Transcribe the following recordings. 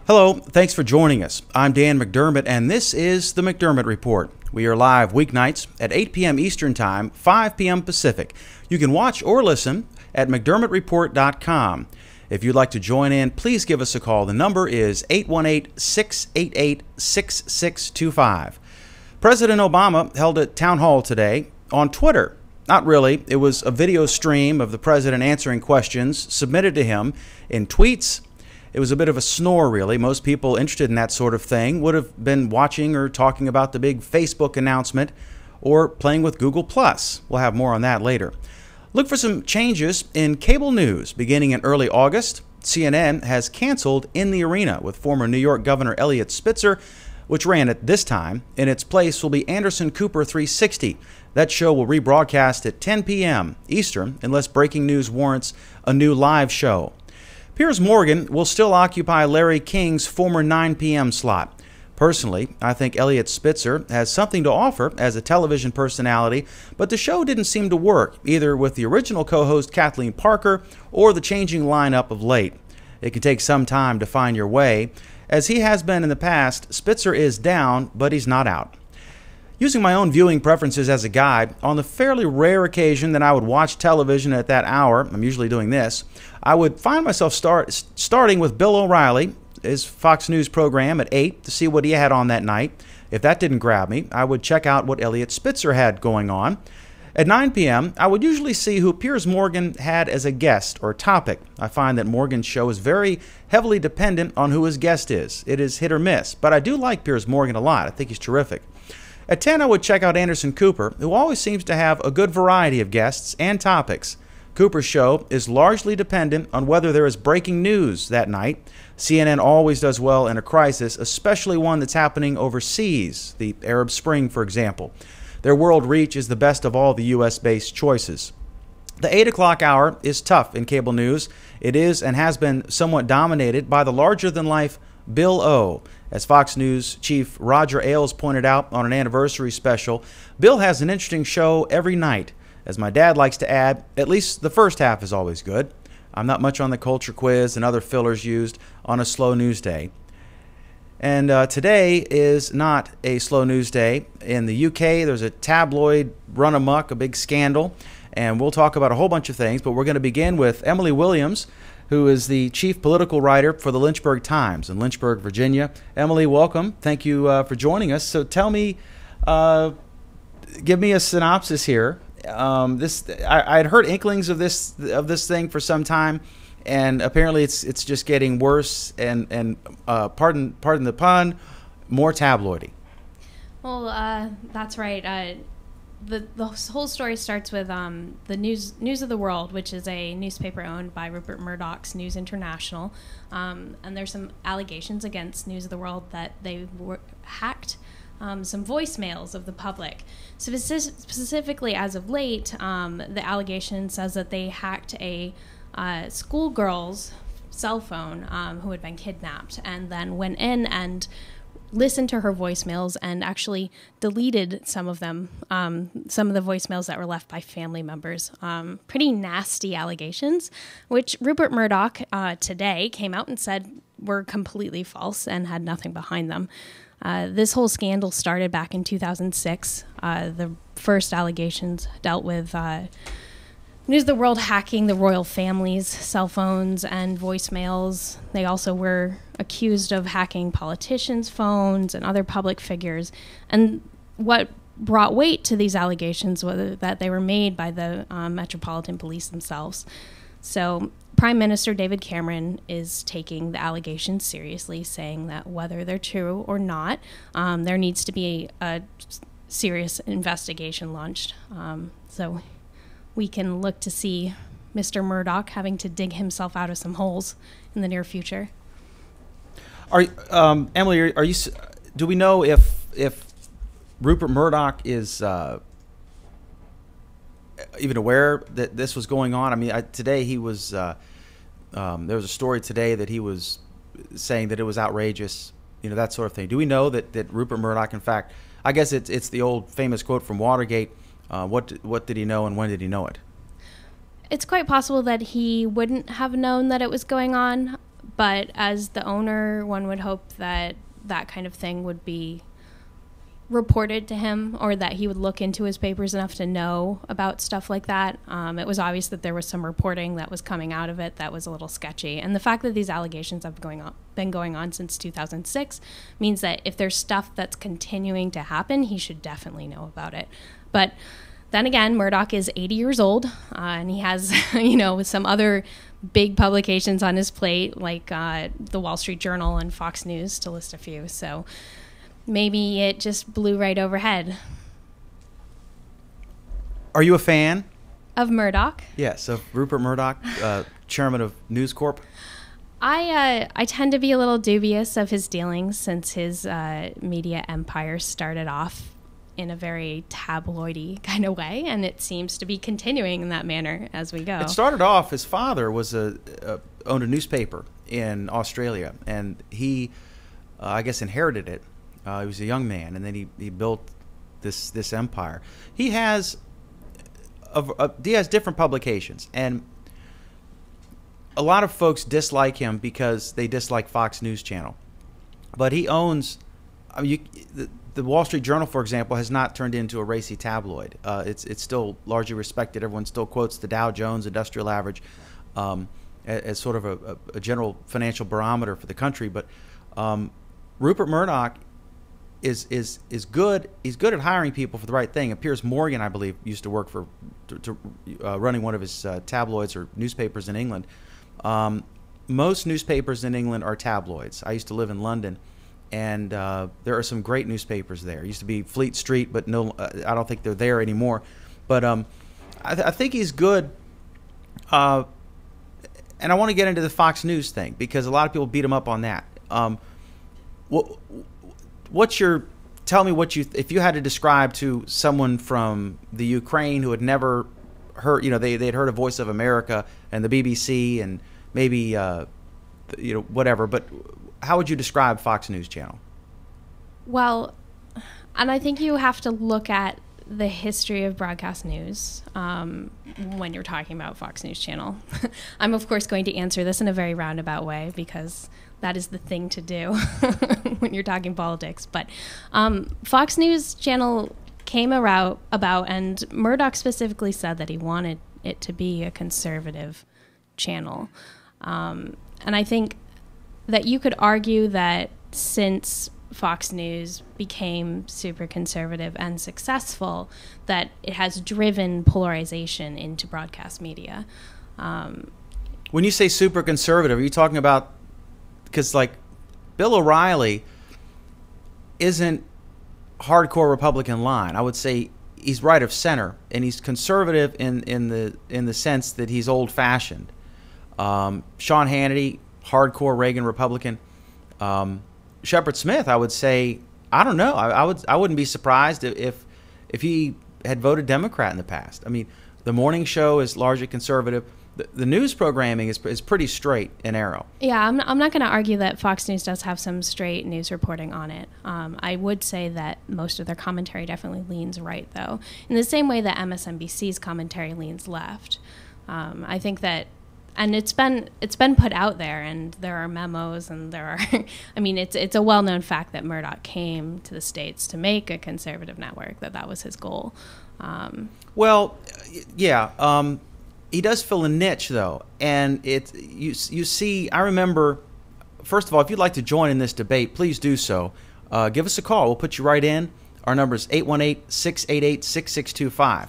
Hello, thanks for joining us. I'm Dan McDermott, and this is the McDermott Report. We are live weeknights at 8 p.m. Eastern Time, 5 p.m. Pacific. You can watch or listen at McDermottReport.com. If you'd like to join in, please give us a call. The number is 818-688-6625. President Obama held a town hall today on Twitter. Not really. It was a video stream of the president answering questions submitted to him in tweets. It was a bit of a snore, really. Most people interested in that sort of thing would have been watching or talking about the big Facebook announcement or playing with Google+. We'll have more on that later. Look for some changes in cable news. Beginning in early August, CNN has canceled In the Arena with former New York Governor Eliot Spitzer, which ran at this time. In its place will be Anderson Cooper 360. That show will rebroadcast at 10 p.m. Eastern unless breaking news warrants a new live show. Piers Morgan will still occupy Larry King's former 9 p.m. slot. Personally, I think Eliot Spitzer has something to offer as a television personality, but the show didn't seem to work, either with the original co-host Kathleen Parker or the changing lineup of late. It can take some time to find your way. As he has been in the past, Spitzer is down, but he's not out. Using my own viewing preferences as a guide, on the fairly rare occasion that I would watch television at that hour, I'm usually doing this, I would find myself starting with Bill O'Reilly, his Fox News program at 8 to see what he had on that night. If that didn't grab me, I would check out what Eliot Spitzer had going on. At 9 p.m., I would usually see who Piers Morgan had as a guest or topic. I find that Morgan's show is very heavily dependent on who his guest is. It is hit or miss, but I do like Piers Morgan a lot. I think he's terrific. At 10, I would check out Anderson Cooper, who always seems to have a good variety of guests and topics. Cooper's show is largely dependent on whether there is breaking news that night. CNN always does well in a crisis, especially one that's happening overseas, the Arab Spring, for example. Their world reach is the best of all the U.S.-based choices. The 8 o'clock hour is tough in cable news. It is and has been somewhat dominated by the larger-than-life Bill O. As Fox News chief Roger Ailes pointed out on an anniversary special, Bill has an interesting show every night. As my dad likes to add, at least the first half is always good. I'm not much on the culture quiz and other fillers used on a slow news day. And today is not a slow news day. In the UK, there's a tabloid run amok, a big scandal, and we'll talk about a whole bunch of things, but we're going to begin with Emily Williams, who is the chief political writer for the Lynchburg Times in Lynchburg, Virginia. Emily, welcome. Thank you for joining us. So tell me, give me a synopsis here. I'd heard inklings of this thing for some time, and apparently it's just getting worse. And pardon the pun, more tabloidy. Well, that's right. The whole story starts with the News of the World, which is a newspaper owned by Rupert Murdoch's News International, and there's some allegations against News of the World that they were hacked some voicemails of the public. So specifically, as of late, the allegation says that they hacked a schoolgirl's cell phone who had been kidnapped, and then went in and listened to her voicemails and actually deleted some of them, some of the voicemails that were left by family members. Pretty nasty allegations, which Rupert Murdoch today came out and said were completely false and had nothing behind them. This whole scandal started back in 2006. The first allegations dealt with News of the World hacking the royal family's cell phones and voicemails. They also were accused of hacking politicians' phones and other public figures. And what brought weight to these allegations was that they were made by the Metropolitan Police themselves. So Prime Minister David Cameron is taking the allegations seriously, saying that whether they're true or not, there needs to be a serious investigation launched. So we can look to see Mr. Murdoch having to dig himself out of some holes in the near future. Emily, are you? Do we know if Rupert Murdoch is even aware that this was going on? I mean, today he was. There was a story today that he was saying that it was outrageous, that sort of thing. Do we know that Rupert Murdoch, in fact, I guess it's the old famous quote from Watergate. What did he know, and when did he know it? It's quite possible that he wouldn't have known that it was going on, But as the owner, one would hope that that kind of thing would be reported to him, or that he would look into his papers enough to know about stuff like that. It was obvious that there was some reporting that was coming out of it that was a little sketchy. And the fact that these allegations have been going on since 2006 means that if there's stuff that's continuing to happen, he should definitely know about it. But then again, Murdoch is 80 years old, and he has, some other big publications on his plate, like the Wall Street Journal and Fox News, to list a few. So maybe it just blew right overhead. Are you a fan? Of Murdoch? Yes, of Rupert Murdoch, chairman of News Corp. I tend to be a little dubious of his dealings, since his media empire started off in a very tabloidy kind of way, and it seems to be continuing in that manner as we go. It started off, his father was owned a newspaper in Australia, and he, I guess, inherited it. He was a young man, and then he built this empire. He has different publications, and a lot of folks dislike him because they dislike Fox News Channel. But he owns, the Wall Street Journal, for example, has not turned into a racy tabloid. It's still largely respected. Everyone still quotes the Dow Jones Industrial Average as sort of a general financial barometer for the country. But Rupert Murdoch is good. He's good at hiring people for the right thing. And Piers Morgan, I believe, used to work for running one of his tabloids or newspapers in England. Most newspapers in England are tabloids. I used to live in London, and there are some great newspapers there. It used to be Fleet Street, but no, I don't think they're there anymore. But I think he's good. And I want to get into the Fox News thing, because a lot of people beat him up on that. Tell me what if you had to describe to someone from the Ukraine who had never heard, they'd heard of Voice of America and the BBC and maybe, whatever, but how would you describe Fox News Channel? Well, and I think you have to look at the history of broadcast news when you're talking about Fox News Channel. I'm, of course, going to answer this in a very roundabout way, because that is the thing to do when you're talking politics. But Fox News Channel came about, and Murdoch specifically said that he wanted it to be a conservative channel. And I think that you could argue that since Fox News became super conservative and successful, that it has driven polarization into broadcast media. When you say super conservative, are you talking about, because like Bill O'Reilly isn't hardcore Republican line. I would say he's right of center, and he's conservative in the sense that he's old fashioned. Sean Hannity, hardcore Reagan Republican. Shepard Smith, I would say, I don't know. I wouldn't be surprised if he had voted Democrat in the past. I mean, the morning show is largely conservative. The news programming is pretty straight and narrow. Yeah, I'm not going to argue that Fox News does have some straight news reporting on it. I would say that most of their commentary definitely leans right, though, in the same way that MSNBC's commentary leans left. I think that. And it's been put out there, and there are memos, and there are. I mean, it's a well-known fact that Murdoch came to the States to make a conservative network. That was his goal. Well, yeah, he does fill a niche, though, and you see. I remember. First of all, if you'd like to join in this debate, please do so. Give us a call. We'll put you right in. Our number is 818-688-6625.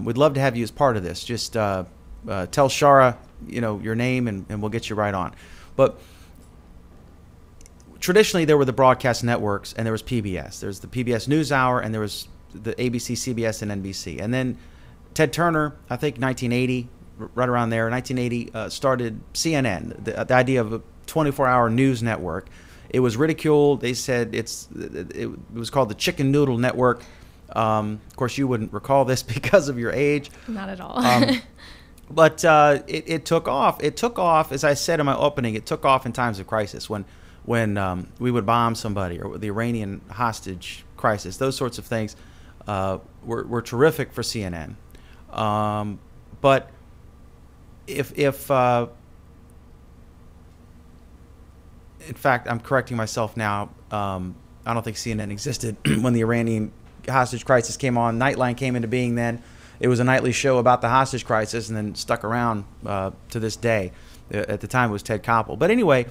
We'd love to have you as part of this. Just tell Shara, your name, and we'll get you right on. But traditionally, there were the broadcast networks, and there was PBS. There's the PBS NewsHour, and there was the ABC, CBS, and NBC. And then Ted Turner, I think 1980, right around there, 1980, started CNN, the idea of a 24-hour news network. It was ridiculed. They said it was called the Chicken Noodle Network. Of course, you wouldn't recall this because of your age. Not at all. But it took off. It took off, as I said in my opening, it took off in times of crisis when we would bomb somebody, or the Iranian hostage crisis. Those sorts of things were terrific for CNN. But if in fact, I'm correcting myself now. I don't think CNN existed when the Iranian hostage crisis came on. Nightline came into being then. It was a nightly show about the hostage crisis and then stuck around to this day. At the time, it was Ted Koppel. But anyway,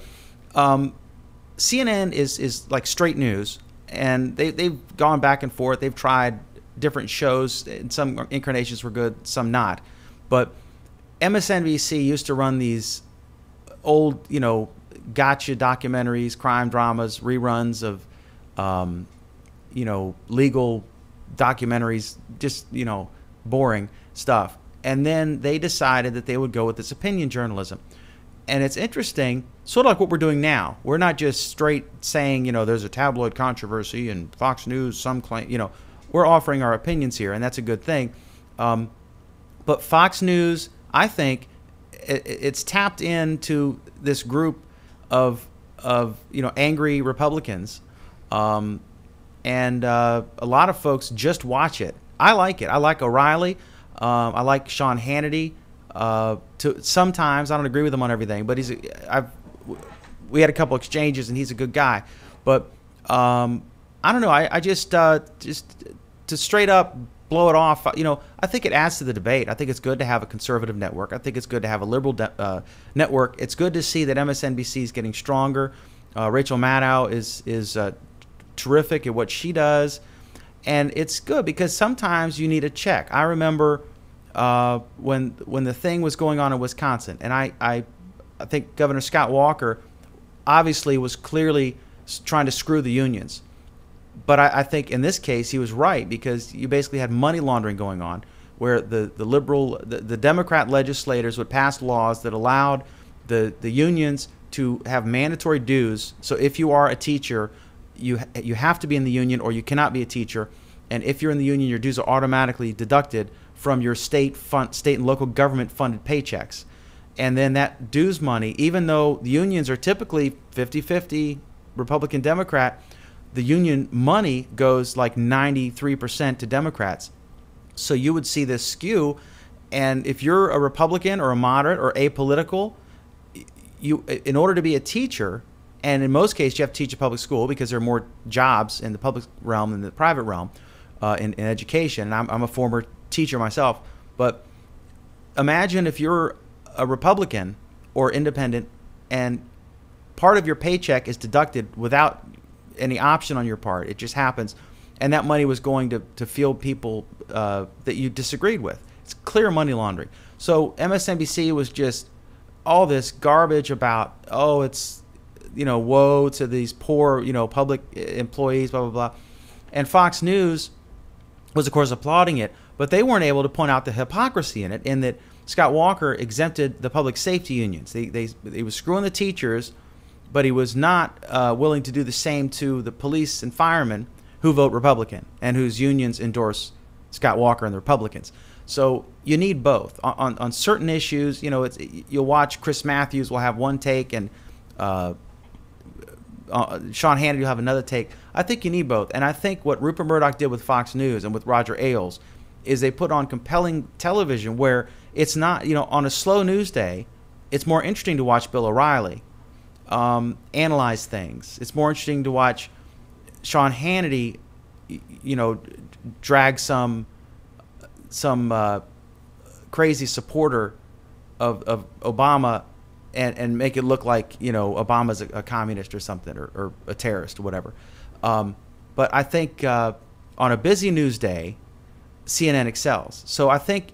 CNN is like straight news, and they've gone back and forth. They've tried different shows, and some incarnations were good, some not. But MSNBC used to run these old, gotcha documentaries, crime dramas, reruns of, legal documentaries, just, boring stuff. And then they decided that they would go with this opinion journalism. And it's interesting, sort of like what we're doing now. We're not just straight saying, there's a tabloid controversy and Fox News, some claim, we're offering our opinions here, and that's a good thing. But Fox News, I think, it's tapped into this group of angry Republicans, and a lot of folks just watch it. I like it. I like O'Reilly. I like Sean Hannity. Sometimes I don't agree with him on everything, but we had a couple exchanges, and he's a good guy. But I don't know. I just to straight up blow it off. I think it adds to the debate. I think it's good to have a conservative network. I think it's good to have a liberal network. It's good to see that MSNBC is getting stronger. Rachel Maddow is terrific at what she does, and it's good because sometimes you need a check. I remember when the thing was going on in Wisconsin, and I think Governor Scott Walker obviously was clearly trying to screw the unions. But I think in this case he was right, because you basically had money laundering going on, where the Democrat legislators would pass laws that allowed the unions to have mandatory dues. So if you are a teacher, you have to be in the union, or you cannot be a teacher. And if you're in the union, your dues are automatically deducted from your state and local government funded paychecks. And then that dues money, even though the unions are typically 50-50 Republican Democrat, the union money goes like 93% to Democrats. So you would see this skew. And if you're a Republican or a moderate or apolitical, in order to be a teacher, and in most cases you have to teach a public school because there are more jobs in the public realm than the private realm in education. And I'm a former teacher myself. But imagine if you're a Republican or independent and part of your paycheck is deducted without any option on your part. It just happens. And that money was going to field people that you disagreed with. It's clear money laundering. So MSNBC was just all this garbage about, it's, woe to these poor, public employees, blah, blah, blah. And Fox News was, of course, applauding it, but they weren't able to point out the hypocrisy in it, in that Scott Walker exempted the public safety unions. He was screwing the teachers, but he was not willing to do the same to the police and firemen who vote Republican and whose unions endorse Scott Walker and the Republicans. So you need both. On certain issues, you'll watch Chris Matthews will have one take, and Sean Hannity will have another take. I think you need both. And I think what Rupert Murdoch did with Fox News and with Roger Ailes is they put on compelling television where it's not, on a slow news day, it's more interesting to watch Bill O'Reilly analyze things. It's more interesting to watch Sean Hannity, drag some crazy supporter of Obama and make it look like Obama's a communist or something, or a terrorist or whatever. But I think on a busy news day, CNN excels. So I think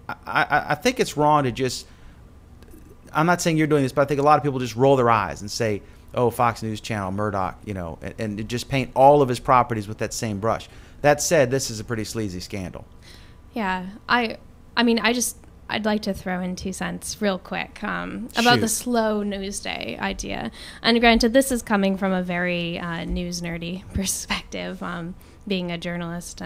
it's wrong to just. I'm not saying you're doing this, but I think a lot of people just roll their eyes and say, "Oh, Fox News Channel, Murdoch," and just paint all of his properties with that same brush. That said, this is a pretty sleazy scandal. Yeah, I mean, I'd like to throw in 2 cents real quick about the slow news day idea. And granted, this is coming from a very news nerdy perspective, being a journalist,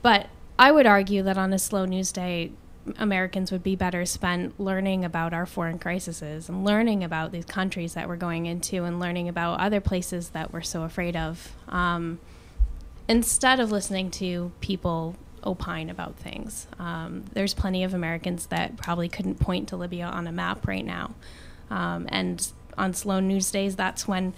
but I would argue that on a slow news day, Americans would be better spent learning about our foreign crises and learning about these countries that we're going into and learning about other places that we're so afraid of, instead of listening to people opine about things. There's plenty of Americans that probably couldn't point to Libya on a map right now. And on slow news days, that's when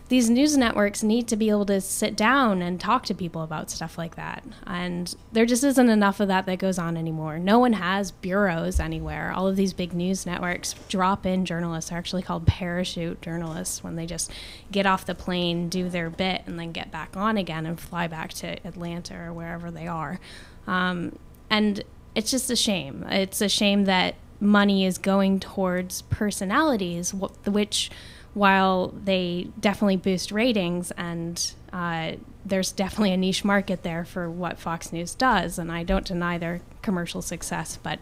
these news networks need to be able to sit down and talk to people about stuff like that. And there just isn't enough of that goes on anymore. No one has bureaus anywhere. All of these big news networks drop in journalists. They're actually called parachute journalists, when they just get off the plane, do their bit, and then get back on again and fly back to Atlanta or wherever they are. And it's just a shame. It's a shame that money is going towards personalities, which, while they definitely boost ratings, and there's definitely a niche market there for what Fox News does, and I don't deny their commercial success, but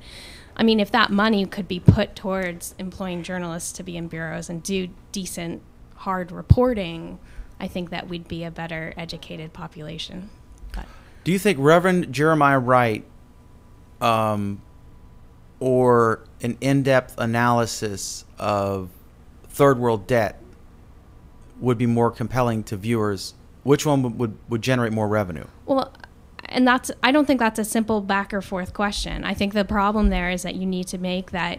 I mean, if that money could be put towards employing journalists to be in bureaus and do decent, hard reporting, I think that we'd be a better educated population. But do you think Reverend Jeremiah Wright or an in-depth analysis of third world debt would be more compelling to viewers? Which one would generate more revenue? Well, and I don't think that's a simple back or forth question. I think the problem there is that you need to make that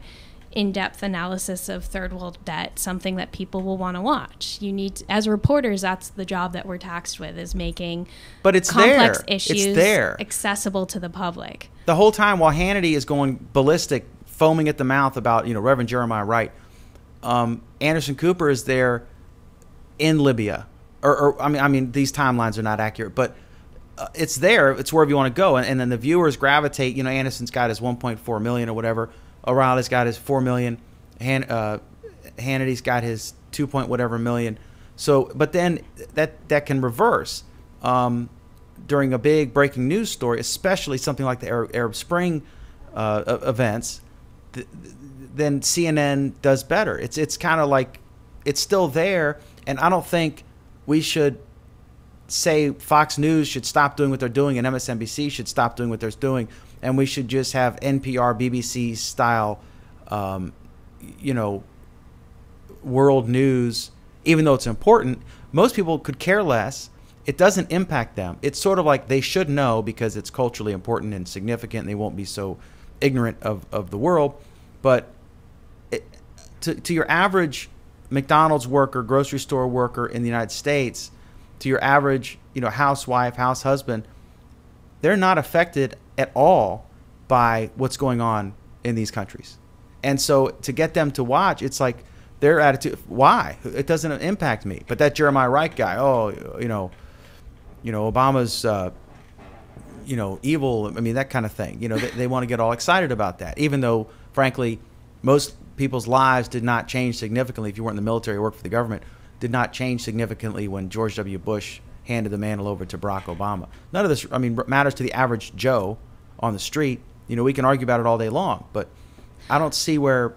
in-depth analysis of third world debt something that people will want to watch. You need, as reporters, that's the job that we're taxed with, is making complex issues accessible to the public. The whole time while Hannity is going ballistic, foaming at the mouth about, Reverend Jeremiah Wright, Anderson Cooper is there in Libya, or I mean, these timelines are not accurate, but it's there. It's wherever you want to go, and then the viewers gravitate. Anderson's got his 1.4 million or whatever. O'Reilly's got his 4 million. Hannity's got his 2 point whatever million. So, but then that can reverse during a big breaking news story, especially something like the Arab Spring events. Then CNN does better. It's kind of like, it's still there, and I don't think we should say Fox News should stop doing what they're doing and MSNBC should stop doing what they're doing, and we should just have NPR, BBC style, world news, even though it's important. Most people could care less. It doesn't impact them. It's sort of like they should know because it's culturally important and significant, and they won't be so ignorant of the world. But to your average McDonald's worker, grocery store worker in the United States, to your average, housewife, house husband, they're not affected at all by what's going on in these countries. And so to get them to watch, it's like their attitude, why? It doesn't impact me. But that Jeremiah Wright guy, Obama's, evil. I mean, that kind of thing. They want to get all excited about that, even though, frankly, most people's lives did not change significantly. If you weren't in the military or worked for the government, did not change significantly when George W. Bush handed the mantle over to Barack Obama. None of this, matters to the average Joe on the street. We can argue about it all day long, but I don't see where.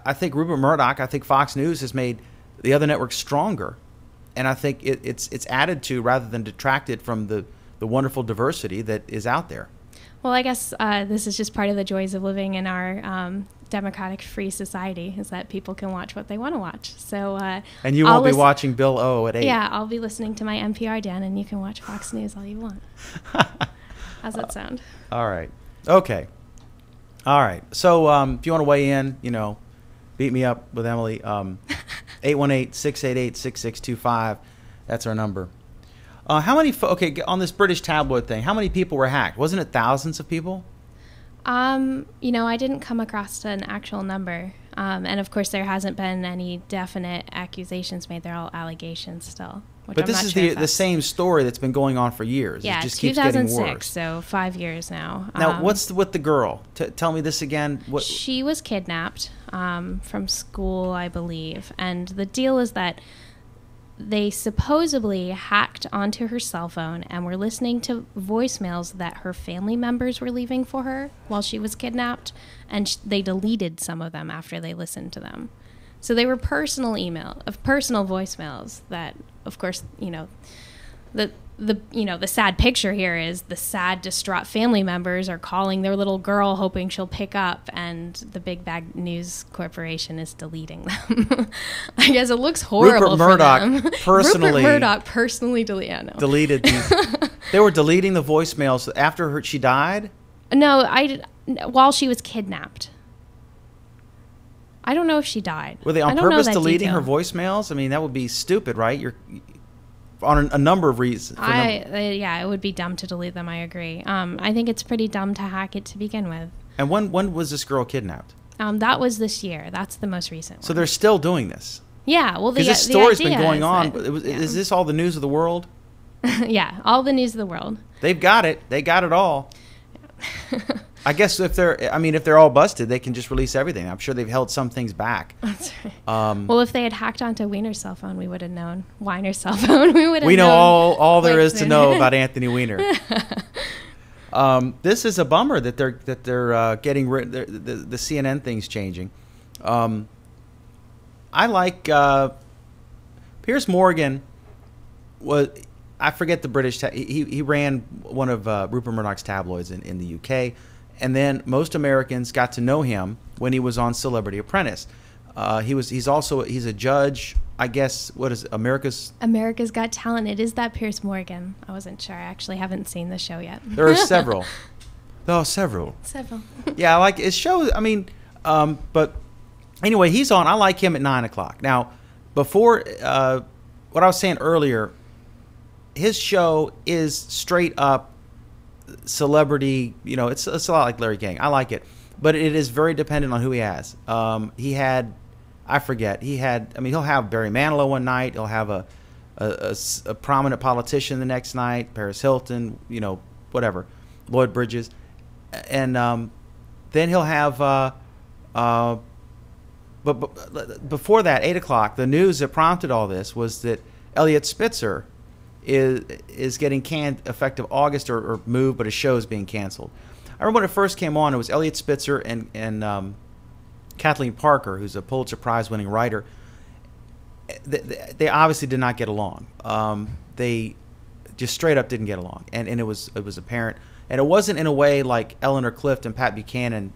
I think Rupert Murdoch, I think Fox News has made the other networks stronger, and I think it's added to rather than detracted from the wonderful diversity that is out there. Well, I guess this is just part of the joys of living in our democratic free society, is that people can watch what they want to watch. So and you won't be watching Bill O at 8. Yeah, I'll be listening to my NPR, Dan, and you can watch Fox News all you want. How's that sound? All right. Okay. All right. So if you want to weigh in, beat me up with Emily. 818-688-6625. That's our number. How many? On this British tabloid thing, how many people were hacked? Wasn't it thousands of people? I didn't come across an actual number. And of course, there hasn't been any definite accusations made. They're all allegations still. But this is the same story that's been going on for years. Yeah, it just keeps getting worse. 2006, so 5 years now. Now, what's with the girl? Tell me this again. She was kidnapped from school, I believe. And the deal is that they supposedly hacked onto her cell phone and were listening to voicemails that her family members were leaving for her while she was kidnapped, and they deleted some of them after they listened to them. So they were personal voicemails that, of course, the sad picture here is the sad, distraught family members are calling their little girl hoping she'll pick up, and the big bad news corporation is deleting them. I guess it looks horrible Rupert Murdoch for them. Personally, Rupert Murdoch personally deleted these. They were deleting the voicemails after she died? No, while she was kidnapped. I don't know if she died. Were they on purpose deleting her voicemails? I mean, that would be stupid, right? You're on a number of reasons. Yeah, it would be dumb to delete them. I agree. I think it's pretty dumb to hack it to begin with. And when was this girl kidnapped? That was this year. That's the most recent one. So they're still doing this? Yeah. Well, because this story's been going on. Is this all the news of the world? Yeah, all the news of the world. They've got it. They got it all. I guess if they're all busted, they can just release everything. I'm sure they've held some things back. That's right. Well, if they had hacked onto Weiner's cell phone, we would have known. Weiner's cell phone, we would have known. We know all there is to know about Anthony Weiner. This is a bummer that they're getting rid. The CNN thing's changing. I like Piers Morgan. I forget the British. He ran one of Rupert Murdoch's tabloids in the UK, and then most Americans got to know him when he was on Celebrity Apprentice. He's a judge. I guess what is America's Got Talent. It is that Piers Morgan. I wasn't sure. I actually haven't seen the show yet. There are several. Several. Yeah, I like his show. I mean, but anyway, he's on. I like him at 9 o'clock. Now, before what I was saying earlier, his show is straight up celebrity. You know, it's a lot like Larry King. I like it, but it is very dependent on who he has. He had. I forget. He'll have Barry Manilow one night. He'll have a prominent politician the next night, Paris Hilton, whatever, Lloyd Bridges. And then he'll have, but before that, 8 o'clock, the news that prompted all this was that Eliot Spitzer is getting canned effective August or moved, but his show is being canceled. I remember when it first came on, it was Eliot Spitzer and Kathleen Parker, who's a Pulitzer Prize winning writer. They obviously did not get along. They just straight up didn't get along, and it was apparent. And it wasn't in a way like Eleanor Clift and Pat Buchanan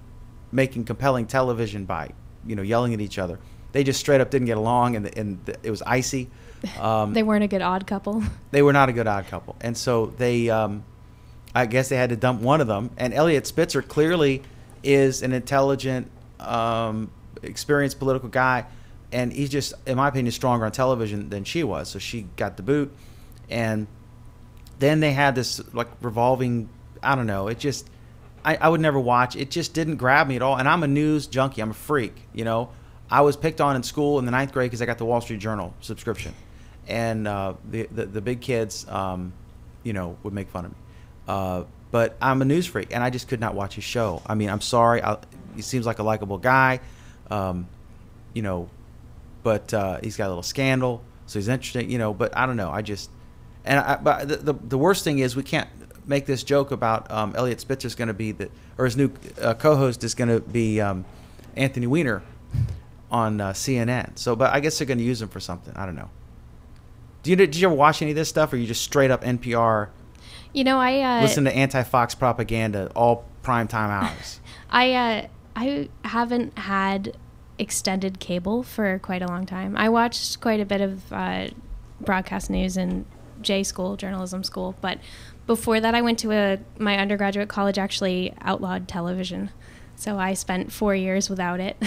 making compelling television by yelling at each other. They just straight up didn't get along, and it was icy. They weren't a good odd couple. They were not a good odd couple, and so they, I guess they had to dump one of them. And Eliot Spitzer clearly is an intelligent, experienced political guy, and he's just, in my opinion, stronger on television than she was. So she got the boot, and then they had this like revolving. I don't know. It just, I would never watch. It just didn't grab me at all. And I'm a news junkie. I'm a freak. I was picked on in school in the 9th grade because I got the Wall Street Journal subscription, and the big kids, would make fun of me. But I'm a news freak, and I just could not watch his show. I mean, I'm sorry. He seems like a likable guy, but he's got a little scandal, so he's interesting, But I don't know. But the worst thing is we can't make this joke about Eliot Spitzer's going to be his new co-host is going to be Anthony Weiner on CNN. So, but I guess they're going to use him for something. I don't know. Did you ever watch any of this stuff, or you just straight up NPR? I listen to anti-Fox propaganda all primetime hours. I haven't had extended cable for quite a long time. I watched quite a bit of broadcast news in J school, journalism school, but before that I went to my undergraduate college actually outlawed television. So I spent 4 years without it.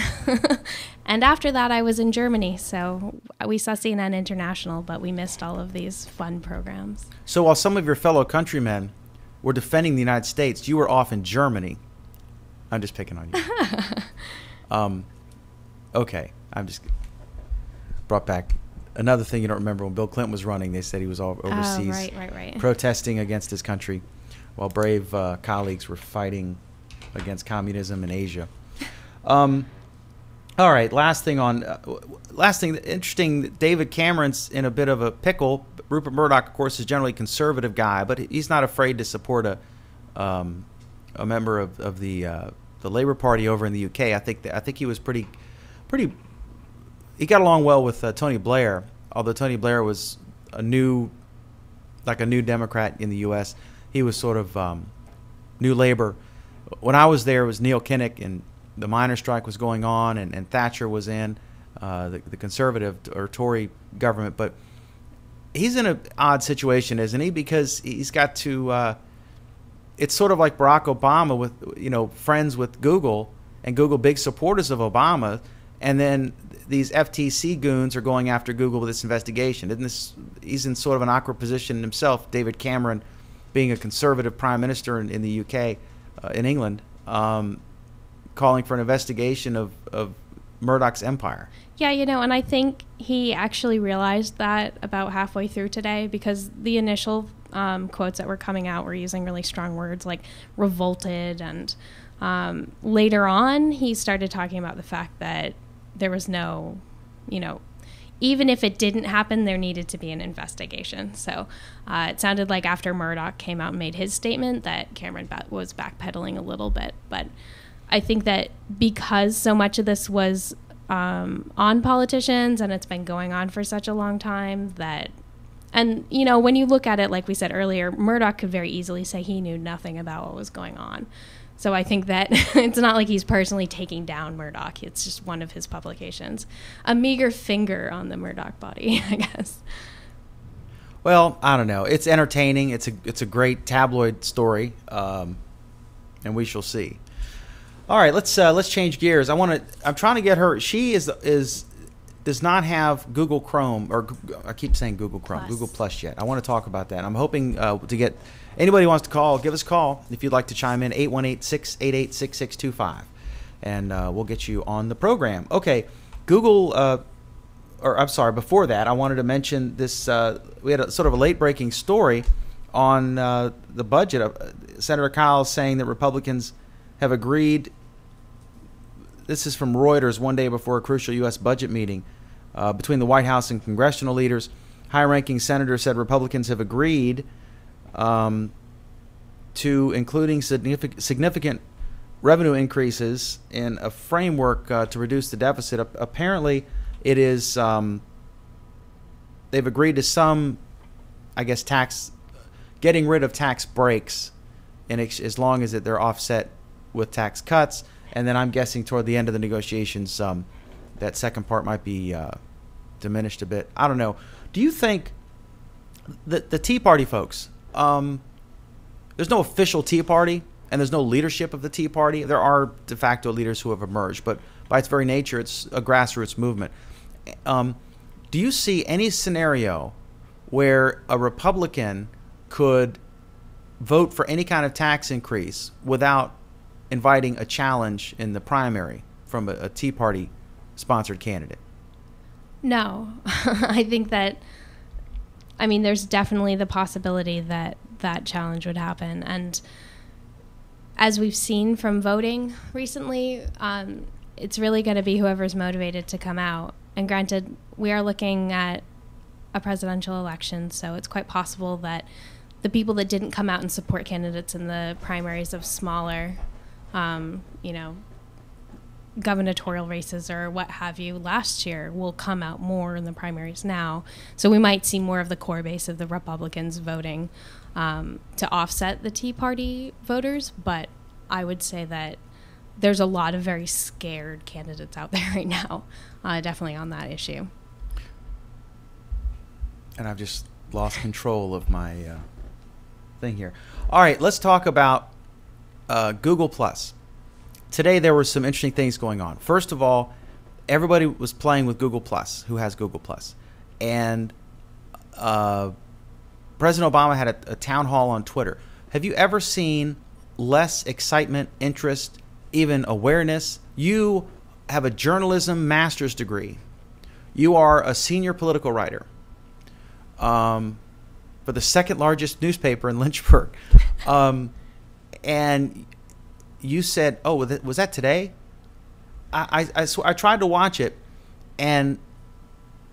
And after that I was in Germany, so we saw CNN International, but we missed all of these fun programs. So while some of your fellow countrymen were defending the United States, you were off in Germany. I'm just picking on you. Okay, I'm just brought back another thing you don't remember. When Bill Clinton was running, they said he was all overseas right. protesting against his country, while brave colleagues were fighting against communism in Asia. All right, last thing, interesting, David Cameron's in a bit of a pickle. Rupert Murdoch, of course, is generally a conservative guy, but he's not afraid to support a member of the Labour Party over in the UK. I think he was pretty. He got along well with Tony Blair, although Tony Blair was a new Democrat in the U.S. He was sort of New Labour. When I was there, it was Neil Kinnock, and the miners' strike was going on, and Thatcher was in the conservative or Tory government. But he's in an odd situation, isn't he? Because he's got to. It's sort of like Barack Obama with friends with Google, and Google big supporters of Obama, and then these FTC goons are going after Google with this investigation. Isn't this? He's in sort of an awkward position himself. David Cameron, being a conservative prime minister in the UK, in England, calling for an investigation of Murdoch's empire. Yeah, and I think he actually realized that about halfway through today, because the initial quotes that were coming out were using really strong words like revolted, and later on he started talking about the fact that there was no, even if it didn't happen, there needed to be an investigation. So it sounded like after Murdoch came out and made his statement that Cameron was backpedaling a little bit. But I think that because so much of this was on politicians and it's been going on for such a long time that, and when you look at it, like we said earlier, Murdoch could very easily say he knew nothing about what was going on. So I think that it's not like he's personally taking down Murdoch. It's just one of his publications. A meager finger on the Murdoch body, I guess. Well, I don't know. It's entertaining. It's a great tabloid story, and we shall see. All right, let's change gears. I'm trying to get her. She does not have Google Chrome, or I keep saying Google Chrome, Google Plus yet. I want to talk about that. I'm hoping to get anybody who wants to call, give us a call if you'd like to chime in, 818-688-6625, and we'll get you on the program. Okay, Google, or I'm sorry, before that, I wanted to mention this. We had a sort of a late-breaking story on the budget. Senator Kyl saying that Republicans have agreed. This is from Reuters, one day before a crucial U.S. budget meeting between the White House and congressional leaders. High-ranking senator said Republicans have agreed to including significant revenue increases in a framework to reduce the deficit. Apparently, it is they've agreed to some, I guess, getting rid of tax breaks, as long as they're offset with tax cuts. And then I'm guessing toward the end of the negotiations, that second part might be diminished a bit. I don't know. Do you think that the Tea Party folks, there's no official Tea Party and there's no leadership of the Tea Party? There are de facto leaders who have emerged, but by its very nature, it's a grassroots movement. Do you see any scenario where a Republican could vote for any kind of tax increase without inviting a challenge in the primary from a Tea Party sponsored candidate? No. I think that, there's definitely the possibility that that challenge would happen. And as we've seen from voting recently, it's really going to be whoever's motivated to come out. And granted, we are looking at a presidential election, so it's quite possible that the people that didn't come out and support candidates in the primaries of smaller gubernatorial races or what have you last year will come out more in the primaries now. So we might see more of the core base of the Republicans voting to offset the Tea Party voters. But I would say that there's a lot of very scared candidates out there right now, definitely on that issue. And I've just lost control of my thing here. All right, let's talk about Google Plus. Today there were some interesting things going on. First of all, everybody was playing with Google Plus, who has Google Plus. And President Obama had a town hall on Twitter. Have you ever seen less excitement, interest, even awareness? You have a journalism master's degree. You are a senior political writer for the second largest newspaper in Lynchburg. And you said, "Oh, was that today?" I tried to watch it, and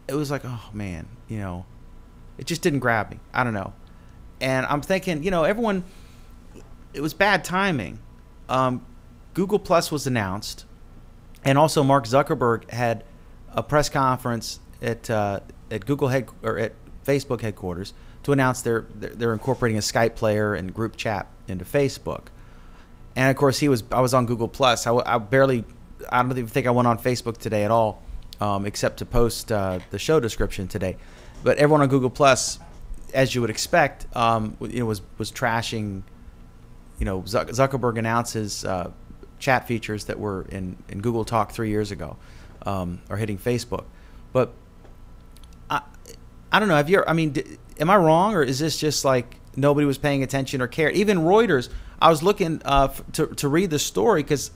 it was like, oh man, it just didn't grab me. I don't know, and I'm thinking, everyone, it was bad timing. Google Plus was announced, and also Mark Zuckerberg had a press conference at Google at Facebook headquarters to announce they're incorporating a Skype player and group chat into Facebook. And of course, I was on Google Plus. I don't even think I went on Facebook today at all, except to post the show description today. But everyone on Google Plus, as you would expect, was trashing. Zuckerberg announces chat features that were in Google Talk 3 years ago, or hitting Facebook. But I don't know. Have you? I mean, am I wrong, or is this just like nobody was paying attention or cared? Even Reuters. I was looking to read the story because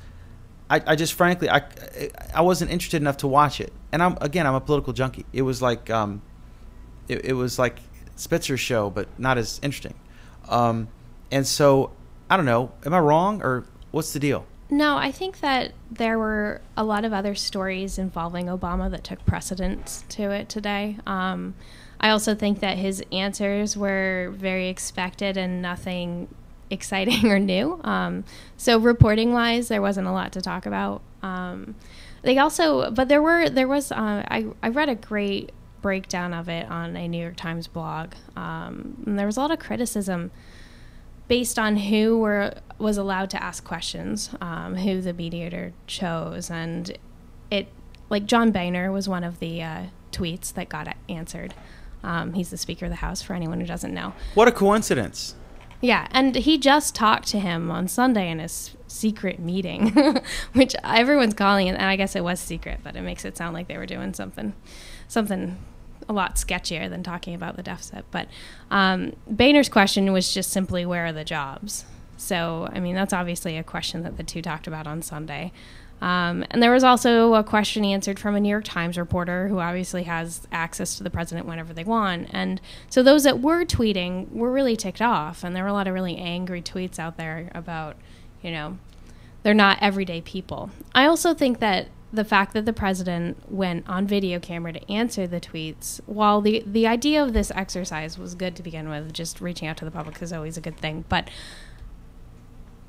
I just frankly I wasn't interested enough to watch it. And I'm a political junkie. It was like it was like Spitzer's show, but not as interesting. And so I don't know. Am I wrong, or what's the deal? No, I think that there were a lot of other stories involving Obama that took precedence to it today. I also think that his answers were very expected and nothing exciting or new. So reporting-wise, there wasn't a lot to talk about. They also, but there was. I read a great breakdown of it on a New York Times blog, and there was a lot of criticism based on who was allowed to ask questions, who the mediator chose, and it, like John Boehner was one of the tweets that got answered. He's the Speaker of the House, for anyone who doesn't know. What a coincidence. Yeah, and he just talked to him on Sunday in his secret meeting, which everyone's calling it, and I guess it was secret, but it makes it sound like they were doing something a lot sketchier than talking about the deficit. But Boehner's question was just simply, where are the jobs? So, I mean, that's obviously a question that the two talked about on Sunday. And there was also a question answered from a New York Times reporter who obviously has access to the president whenever they want. And so those that were tweeting were really ticked off. And there were a lot of really angry tweets out there about, they're not everyday people. I also think that the fact that the president went on video camera to answer the tweets, while the idea of this exercise was good to begin with, just reaching out to the public is always a good thing, but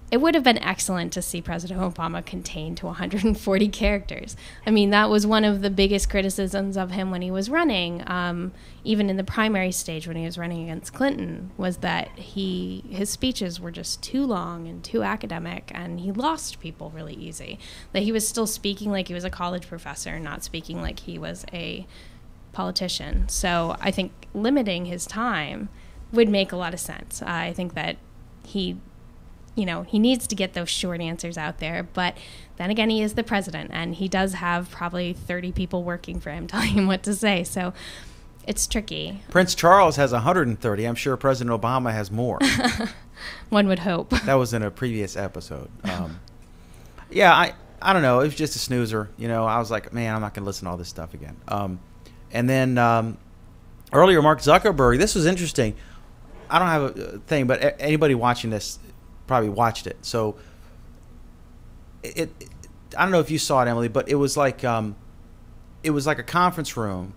it would have been excellent to see President Obama contained to 140 characters. I mean, that was one of the biggest criticisms of him when he was running, even in the primary stage when he was running against Clinton, was that his speeches were just too long and too academic, and he lost people really easy. That he was still speaking like he was a college professor, not speaking like he was a politician. So I think limiting his time would make a lot of sense. I think that he needs to get those short answers out there. But then again, he is the president, and he does have probably 30 people working for him telling him what to say. So it's tricky. Prince Charles has 130. I'm sure President Obama has more. One would hope. That was in a previous episode. Yeah, I don't know. It was just a snoozer. I was like, man, I'm not going to listen to all this stuff again. And then earlier, Mark Zuckerberg, this was interesting. I don't have a thing, but anybody watching this probably watched it. So I don't know if you saw it, Emily, but it was like a conference room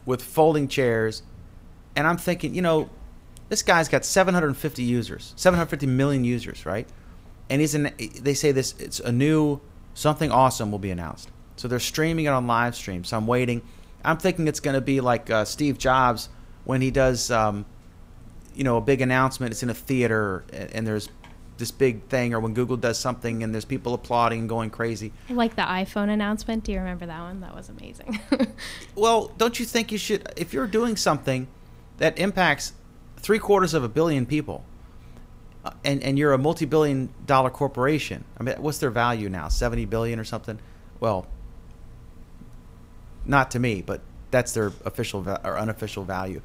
with folding chairs, and I'm thinking, this guy's got 750 users, 750 million users, right? And they say it's a new something awesome will be announced. So they're streaming it on live stream. So I'm waiting. I'm thinking it's going to be like Steve Jobs when he does, a big announcement. It's in a theater, and there's this big thing, or when Google does something and there's people applauding and going crazy. Like the iPhone announcement. Do you remember that one? That was amazing. Well, don't you think you should, if you're doing something that impacts 750 million people, and you're a multi-billion-dollar corporation, I mean, what's their value now? 70 billion or something? Well, not to me, but that's their official or unofficial value.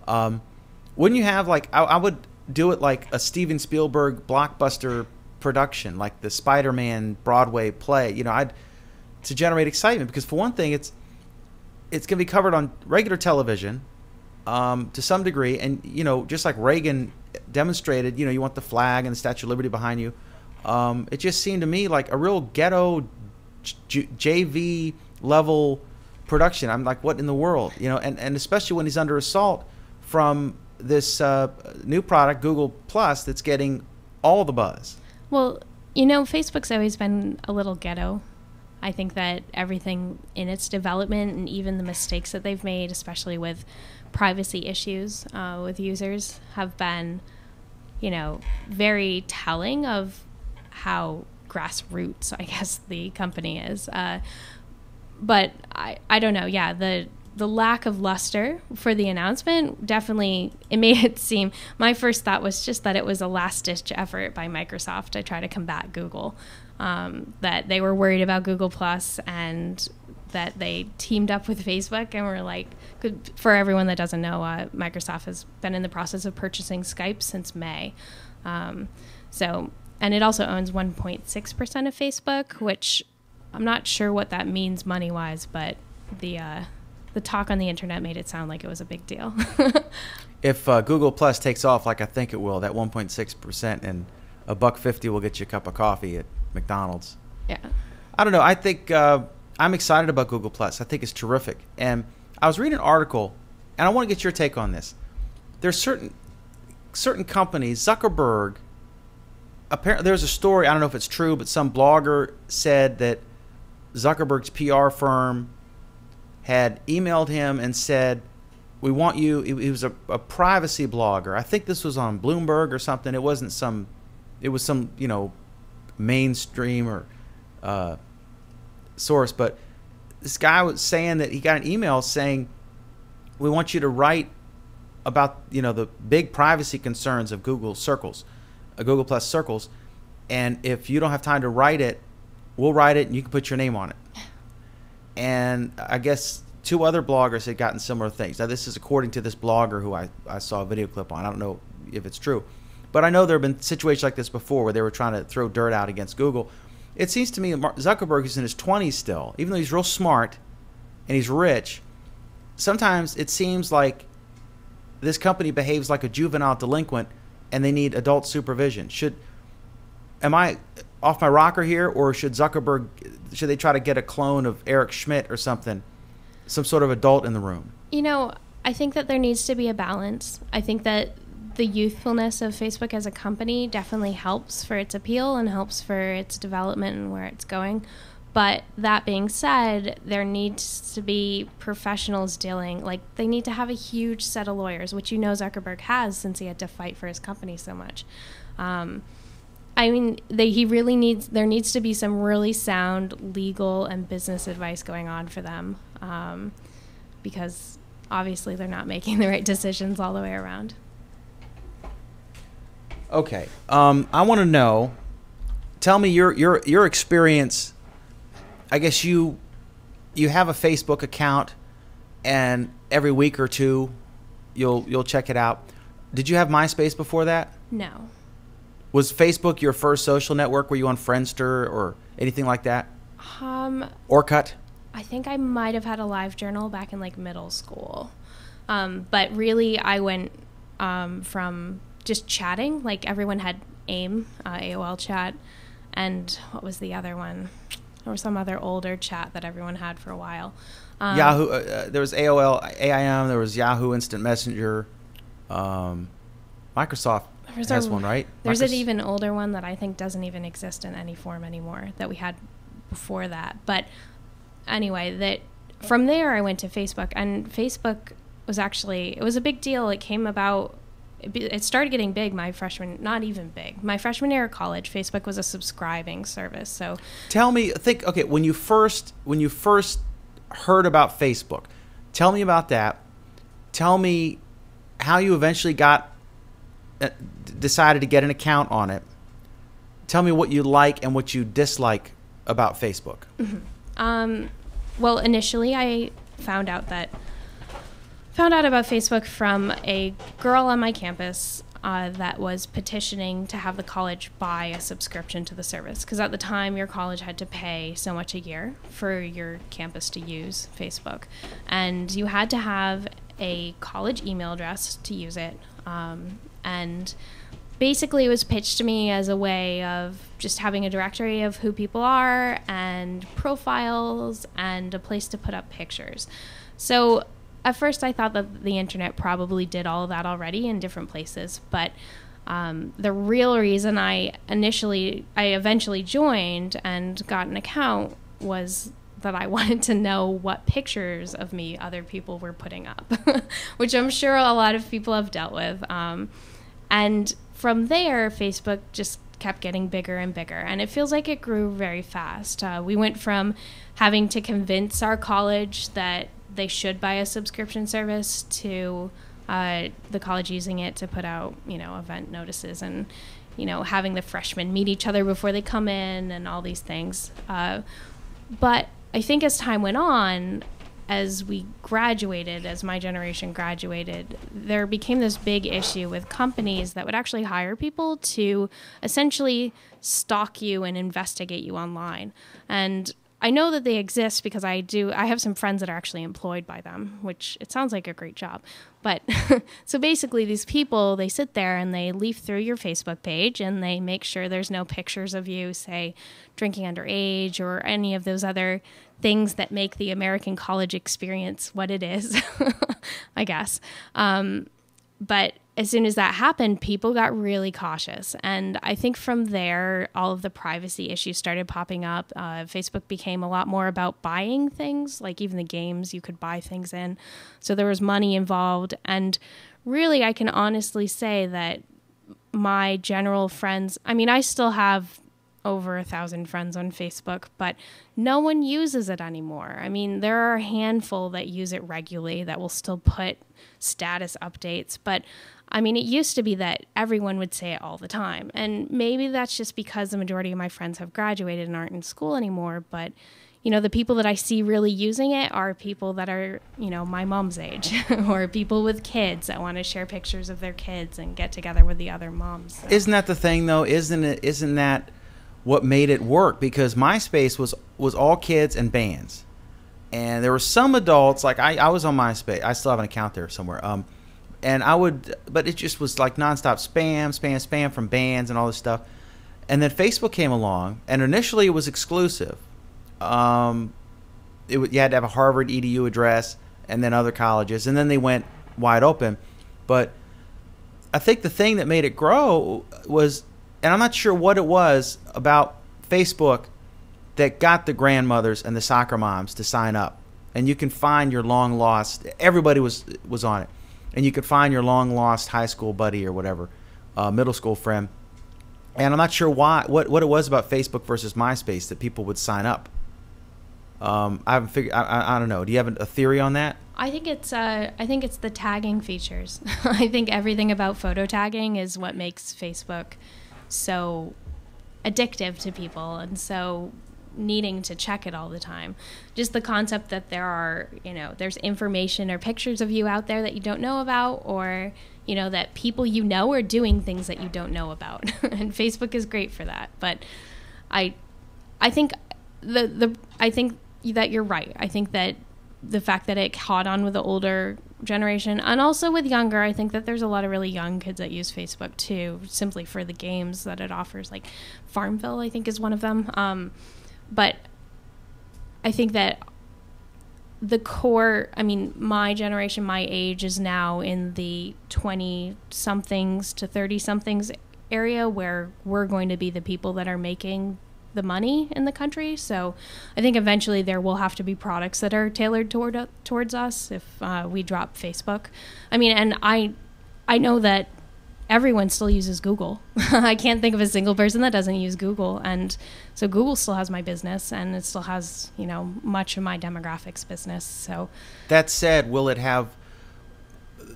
Wouldn't you have, like, I would do it like a Steven Spielberg blockbuster production, like the Spider-Man Broadway play, to generate excitement. Because for one thing, it's going to be covered on regular television to some degree. And, just like Reagan demonstrated, you want the flag and the Statue of Liberty behind you. It just seemed to me like a real ghetto JV level production. I'm like, what in the world? And especially when he's under assault from this new product, Google Plus, that's getting all the buzz. Well, Facebook's always been a little ghetto. I think that everything in its development, and even the mistakes that they've made, especially with privacy issues with users, have been, very telling of how grassroots, I guess, the company is. But I don't know. Yeah, the lack of luster for the announcement, definitely, it made it seem, my first thought was just that it was a last-ditch effort by Microsoft to try to combat Google, that they were worried about Google Plus, and that they teamed up with Facebook and were like, for everyone that doesn't know, Microsoft has been in the process of purchasing Skype since May. And it also owns 1.6% of Facebook, which I'm not sure what that means money-wise, but the talk on the internet made it sound like it was a big deal. If Google Plus takes off like I think it will, that 1.6% and $1.50 will get you a cup of coffee at McDonald's. Yeah. I don't know. I think I'm excited about Google Plus. I think it's terrific. And I was reading an article, and I want to get your take on this. There's certain companies, Zuckerberg. Apparently, there's a story. I don't know if it's true, but some blogger said that Zuckerberg's PR firm had emailed him and said, "We want you." He was a privacy blogger. I think this was on Bloomberg or something. It wasn't some. It was some mainstream or source, but this guy was saying that he got an email saying, "We want you to write about the big privacy concerns of Google Circles, Google Plus Circles, and if you don't have time to write it, we'll write it and you can put your name on it." And I guess 2 other bloggers had gotten similar things. Now, this is according to this blogger who I saw a video clip on. I don't know if it's true, but I know there have been situations like this before where they were trying to throw dirt out against Google. It seems to me Mark Zuckerberg is in his 20s still, even though he's real smart and he's rich. Sometimes it seems like this company behaves like a juvenile delinquent and they need adult supervision. Am I off my rocker here, or should they try to get a clone of Eric Schmidt or something, some sort of adult in the room? I think that there needs to be a balance. I think that the youthfulness of Facebook as a company definitely helps for its appeal and helps for its development and where it's going. But that being said, there needs to be professionals they need to have a huge set of lawyers, which Zuckerberg has since he had to fight for his company so much. There needs to be some really sound legal and business advice going on for them, because obviously they're not making the right decisions all the way around. Okay. I want to know, tell me your experience. I guess you have a Facebook account, and every week or two you'll check it out. Did you have MySpace before that? No. Was Facebook your first social network? Were you on Friendster or anything like that? Orkut? I think I might have had a LiveJournal back in middle school. But really I went from just chatting. Everyone had AIM, AOL chat, and what was the other one? There was some other older chat that everyone had for a while. Yahoo. There was AOL, AIM. There was Yahoo Instant Messenger. Microsoft has one, right? There's an even older one that I think doesn't even exist in any form anymore that we had before that. But anyway, from there I went to Facebook, and Facebook was it was a big deal. It came about. It started getting big my freshman year of college. Facebook was a subscribing service. So tell me, when you first heard about Facebook, tell me about that. Tell me how you eventually decided to get an account on it. Tell me what you like and what you dislike about Facebook. Mm-hmm. Well, initially I found out about Facebook from a girl on my campus that was petitioning to have the college buy a subscription to the service, because at the time your college had to pay so much a year for your campus to use Facebook, and you had to have a college email address to use it. And basically it was pitched to me as a way of just having a directory of who people are and profiles and a place to put up pictures. So at first I thought that the internet probably did all of that already in different places, but the real reason I eventually joined and got an account was that I wanted to know what pictures of me other people were putting up, which I'm sure a lot of people have dealt with. And from there, Facebook just kept getting bigger and bigger, and it feels like it grew very fast. We went from having to convince our college that they should buy a subscription service to the college using it to put out, event notices and, having the freshmen meet each other before they come in and all these things. But I think as time went on, as we graduated, as my generation graduated, there became this big issue with companies that would actually hire people to essentially stalk you and investigate you online. And I know that they exist because I have some friends that are actually employed by them, which it sounds like a great job. But so basically these people, they sit there and they leaf through your Facebook page and they make sure there's no pictures of you, say, drinking underage or any of those other things that make the American college experience what it is, I guess. But as soon as that happened, people got really cautious. And I think from there, all of the privacy issues started popping up. Facebook became a lot more about buying things, like even the games you could buy things in. So there was money involved. And really, I can honestly say that my general friends, I mean, I still have over 1,000 friends on Facebook, but no one uses it anymore. I mean, there are a handful that use it regularly that will still put status updates, but I mean, it used to be that everyone would say it all the time. And maybe that's just because the majority of my friends have graduated and aren't in school anymore. But, you know, the people that I see really using it are people that are, you know, my mom's age or people with kids that want to share pictures of their kids and get together with the other moms. So. Isn't that the thing, though? Isn't that what made it work? Because MySpace was all kids and bands. And there were some adults, like I was on MySpace. I still have an account there somewhere. And but it just was like nonstop spam from bands and all this stuff. And then Facebook came along, and initially it was exclusive. You had to have a Harvard EDU address, and then other colleges, and then they went wide open. But I think the thing that made it grow was, and I'm not sure what it was about Facebook that got the grandmothers and the soccer moms to sign up. And you can find your long lost, everybody was on it. And you could find your long-lost high school buddy or whatever, middle school friend. And I'm not sure what it was about Facebook versus MySpace that people would sign up. I haven't figured. I don't know. Do you have a theory on that? I think it's the tagging features. I think everything about photo tagging is what makes Facebook so addictive to people and so needing to check it all the time. Just the concept that there's information or pictures of you out there that you don't know about, or that people are doing things that you don't know about. And Facebook is great for that. But I think I think that you're right. I think that the fact that it caught on with the older generation and also with younger, I think that there's a lot of really young kids that use Facebook too, simply for the games that it offers. Like Farmville, I think, is one of them. But I think that the core, I mean, my generation, my age is now in the 20-somethings to 30-somethings area where we're going to be the people that are making the money in the country. So I think eventually there will have to be products that are tailored towards us if we drop Facebook. I mean, and I know that everyone still uses Google. I can't think of a single person that doesn't use Google. And so Google still has my business, and it still has, much of my demographics business. So that said, will it have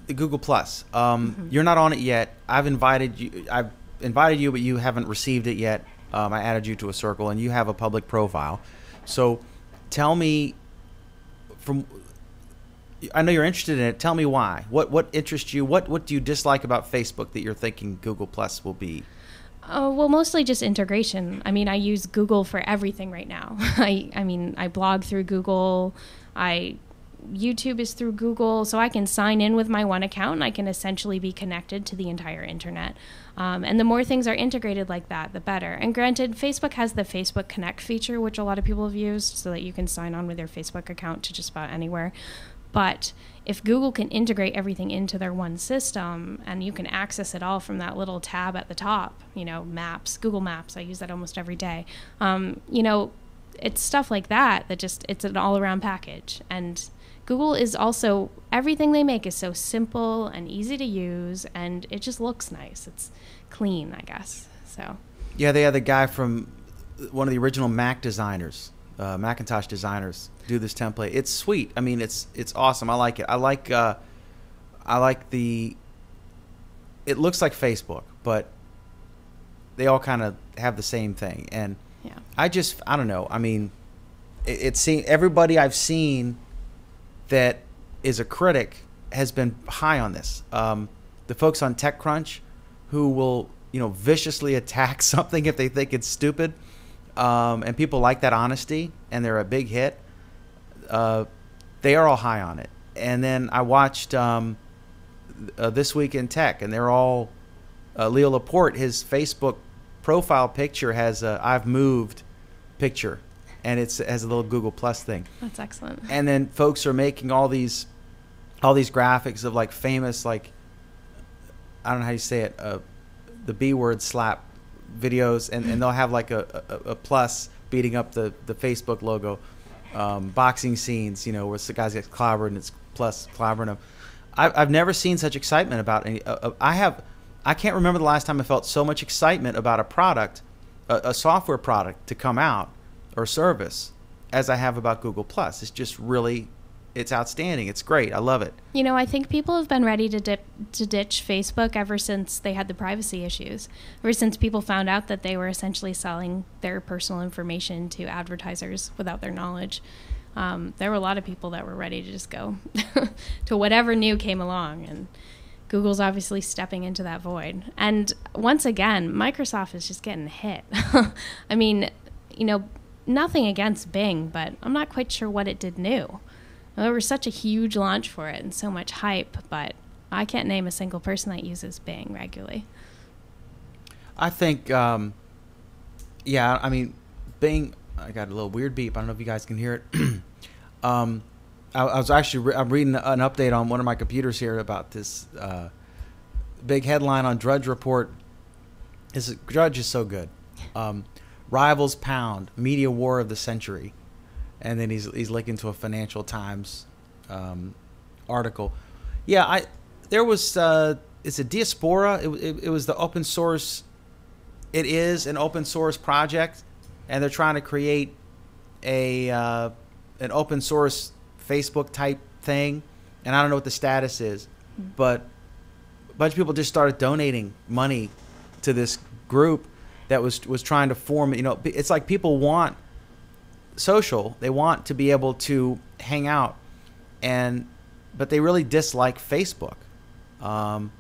the Google Plus? You're not on it yet. I've invited you, but you haven't received it yet. I added you to a circle, and you have a public profile. So tell me, I know you're interested in it. Tell me why. What interests you? What do you dislike about Facebook that you're thinking Google Plus will be? Well, mostly just integration. I mean, I use Google for everything right now. I blog through Google. YouTube is through Google, so I can sign in with my one account and I can essentially be connected to the entire internet. And the more things are integrated like that, the better. And granted, Facebook has the Facebook Connect feature, which a lot of people have used, so that you can sign on with your Facebook account to just about anywhere. But if Google can integrate everything into their one system and you can access it all from that little tab at the top, Maps, Google Maps, I use that almost every day. It's stuff like that it's an all-around package. And Google is also, everything they make is so simple and easy to use, and it just looks nice. It's clean, I guess. So yeah, they had the guy from one of the original Mac designers, Macintosh designers, do this template. It's sweet. I mean, it's awesome. I like it. I like it looks like Facebook, but they all kind of have the same thing. And yeah. I don't know. I mean, everybody I've seen that is a critic has been high on this. The folks on TechCrunch who will, viciously attack something if they think it's stupid, and people like that honesty, and they're a big hit. They are all high on it. And then I watched This Week in Tech, and they're all Leo Laporte. His Facebook profile picture has a "I've moved" picture, and it has a little Google Plus thing. That's excellent. And then folks are making all these graphics of like famous, like, I don't know how you say it, the B word slap videos, and they'll have like a plus beating up the Facebook logo, boxing scenes, where the guys get clobbered and it's plus clobbering them. I've never seen such excitement about any. I can't remember the last time I felt so much excitement about a product, a software product to come out or service, as I have about Google Plus. It's just really, it's outstanding. It's great. I love it. I think people have been ready to ditch Facebook ever since they had the privacy issues. Ever since people found out that they were essentially selling their personal information to advertisers without their knowledge. There were a lot of people that were ready to just go to whatever new came along, and Google's obviously stepping into that void. And once again, Microsoft is just getting hit. I mean, nothing against Bing, but I'm not quite sure what it did new. There was such a huge launch for it and so much hype, but I can't name a single person that uses Bing regularly. I think, Bing, I got a little weird beep. I don't know if you guys can hear it. I'm reading an update on one of my computers here about this big headline on Drudge Report. Drudge is so good. Rivals pound, media war of the century. And then he's linking to a Financial Times article. Yeah, there was it's a Diaspora. It was the open source. It is an open source project, and they're trying to create an open source Facebook type thing. And I don't know what the status is, but a bunch of people just started donating money to this group that was trying to form. It's like people want social, they want to be able to hang out, but they really dislike Facebook, and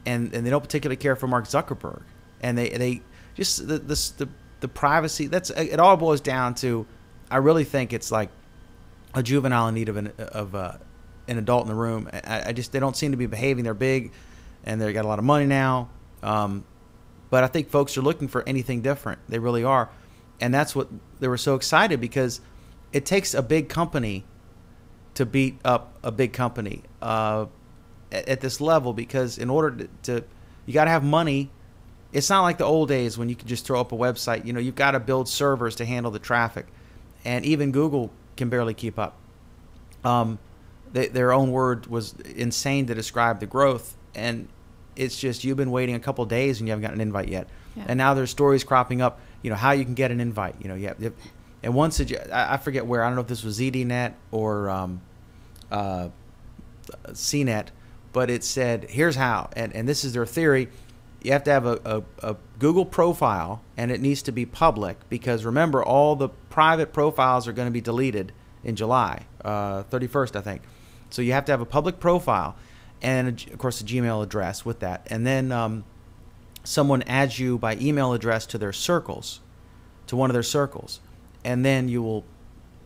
they don't particularly care for Mark Zuckerberg, and they just the privacy. It all boils down to, I really think it's like a juvenile in need of an adult in the room. They don't seem to be behaving. They're big, and they got a lot of money now, but I think folks are looking for anything different. They really are. And that's what they were so excited, because it takes a big company to beat up a big company at this level, because in order to you got to have money. It's not like the old days when you could just throw up a website. You've got to build servers to handle the traffic, and even Google can barely keep up. Their own word was insane to describe the growth, and it's just, you've been waiting a couple days and you haven't got an invite yet. Yeah. And now there's stories cropping up, how you can get an invite. And once I forget where, I don't know if this was ZDNet or CNET, but it said, here's how, and this is their theory. You have to have a Google profile, and it needs to be public, because remember, all the private profiles are going to be deleted in July 31st, I think. So you have to have a public profile, and of course a Gmail address with that, and then someone adds you by email address to their circles, to one of their circles, and then you will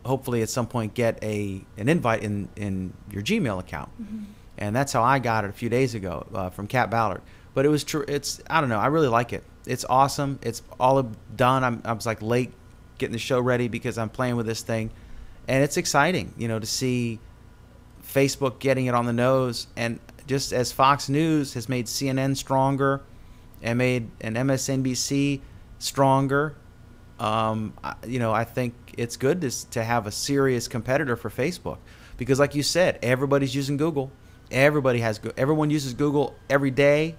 hopefully at some point get an invite in your Gmail account. Mm-hmm. And that's how I got it a few days ago from Kat Ballard. But it was true. I don't know. I really like it. It's awesome. It's all done. I was like late getting the show ready because I'm playing with this thing, and it's exciting, to see Facebook getting it on the nose. And just as Fox News has made CNN stronger and made an MSNBC stronger, I think it's good to have a serious competitor for Facebook, because like you said, everybody's using Google. Everyone uses Google every day.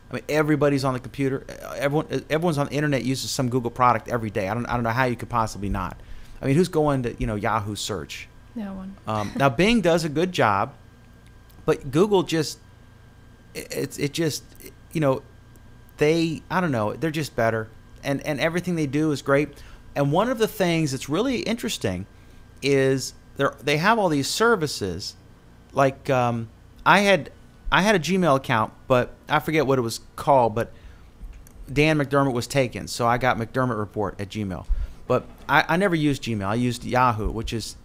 I mean, everybody's on the computer. Everyone's on the internet uses some Google product every day. I don't know how you could possibly not. I mean, who's going to Yahoo search? No one. Now Bing does a good job, but Google just I don't know, they're just better, and everything they do is great. And one of the things that's really interesting is they have all these services. Like I had a Gmail account, but I forget what it was called, but Dan McDermott was taken, so I got McDermott Report at Gmail. But I never used Gmail. I used Yahoo, which is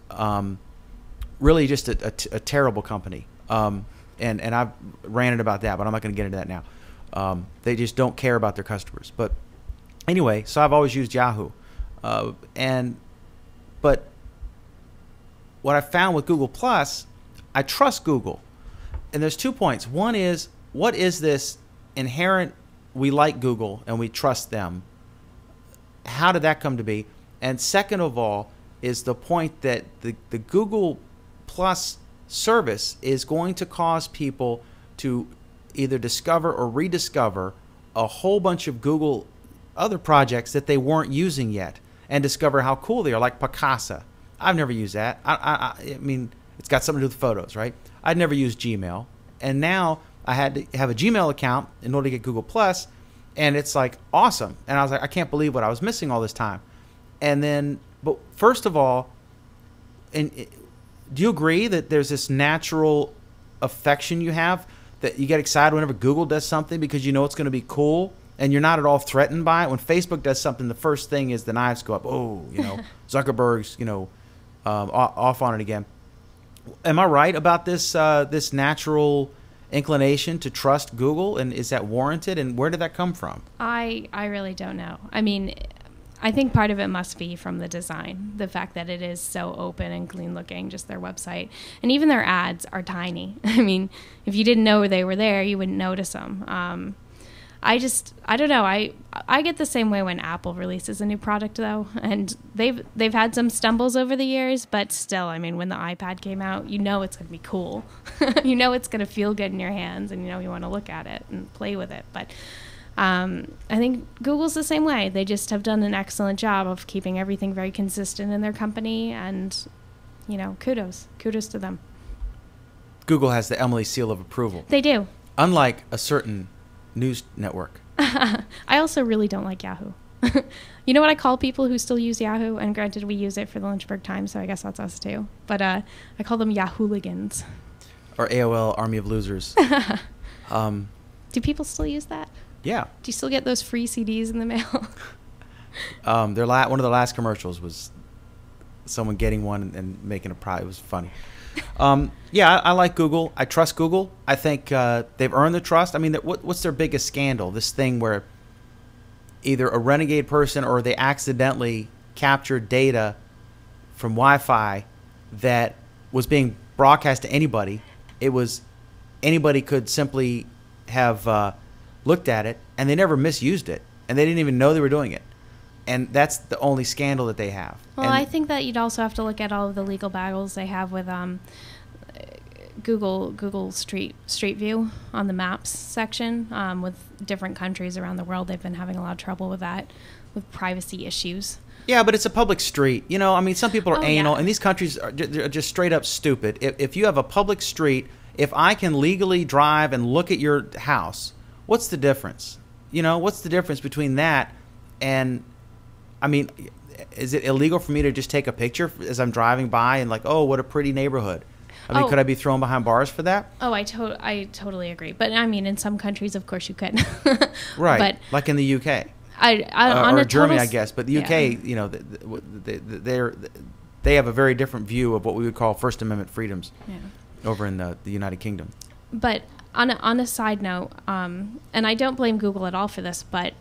really just a terrible company. And I've ranted about that, but I'm not going to get into that now. They just don't care about their customers. But anyway, so I've always used Yahoo. But what I found with Google Plus, I trust Google. And there's 2 points. One is, what is this inherent, we like Google and we trust them? How did that come to be? And second of all is the point that the Google Plus service is going to cause people to either discover or rediscover a whole bunch of Google other projects that they weren't using yet and discover how cool they are, like Picasa. I've never used that. I mean, it's got something to do with photos, right? I'd never used Gmail. And now I had to have a Gmail account in order to get Google Plus, and it's like awesome. And I was like, I can't believe what I was missing all this time. And then, but first of all, do you agree that there's this natural affection you have, that you get excited whenever Google does something because you know it's going to be cool and you're not at all threatened by it? When Facebook does something, the first thing is the knives go up. Oh, Zuckerberg's, off on it again. Am I right about this this natural inclination to trust Google, and is that warranted, and where did that come from? I really don't know. I mean, I think part of it must be from the design, the fact that it is so open and clean looking, just their website. And even their ads are tiny. I mean, if you didn't know they were there, you wouldn't notice them. I don't know. I get the same way when Apple releases a new product, though, and they've had some stumbles over the years, but still, I mean, when the iPad came out, you know it's going to be cool. You know it's going to feel good in your hands, and you want to look at it and play with it. But I think Google's the same way. They just have done an excellent job of keeping everything very consistent in their company, and kudos to them. Google has the Emily seal of approval. They do. Unlike a certain news network. I also really don't like Yahoo. You know what I call people who still use Yahoo? And granted, we use it for the Lynchburg Times, so I guess that's us too. But I call them Yahooligans. Or AOL Army of Losers. Do people still use that? Yeah. Do you still get those free CDs in the mail? One of the last commercials was someone getting one and making a prize. It was funny. Yeah, I like Google. I trust Google. I think they've earned the trust. I mean, what's their biggest scandal? This thing where either a renegade person or they accidentally captured data from Wi-Fi that was being broadcast to anybody. Anybody could simply have looked at it, and they never misused it, and they didn't even know they were doing it. And that's the only scandal that they have. Well, I think that you'd also have to look at all of the legal battles they have with Google Street View on the maps section with different countries around the world. They've been having a lot of trouble with that, with privacy issues. Yeah, but it's a public street. I mean, some people are anal, yeah. And these countries are just straight up stupid. If you have a public street, if I can legally drive and look at your house, what's the difference? What's the difference between that and... I mean, is it illegal for me to just take a picture as I'm driving by and like, oh, what a pretty neighborhood? I mean, could I be thrown behind bars for that? Oh, I totally agree. But I mean, in some countries, of course, you could. Right. But like in the UK. Or Germany, I guess. But the UK, they have a very different view of what we would call First Amendment freedoms over in the United Kingdom. But on a side note, and I don't blame Google at all for this, but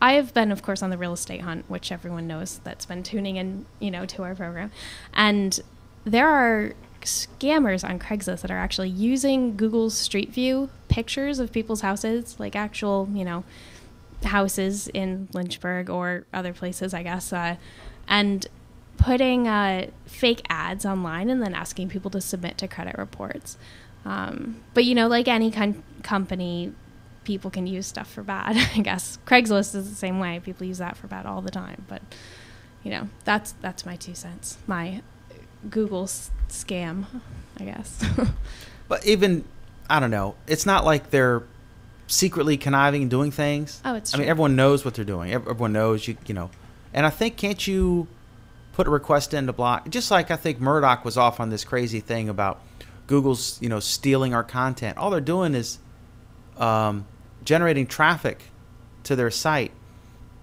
I have been, of course, on the real estate hunt, which everyone knows that's been tuning in, to our program. And there are scammers on Craigslist that are actually using Google's Street View pictures of people's houses, like actual, houses in Lynchburg or other places, I guess, and putting fake ads online and then asking people to submit to credit reports. But, like any company, people can use stuff for bad, I guess. Craigslist is the same way. People use that for bad all the time. But, that's my 2 cents. My Google scam, I guess. But even, I don't know, it's not like they're secretly conniving and doing things. Oh, it's true. I mean, everyone knows what they're doing. Everyone knows, and I think, can't you put a request in to block. Just like I think Murdoch was off on this crazy thing about Google's, stealing our content. All they're doing is generating traffic to their site,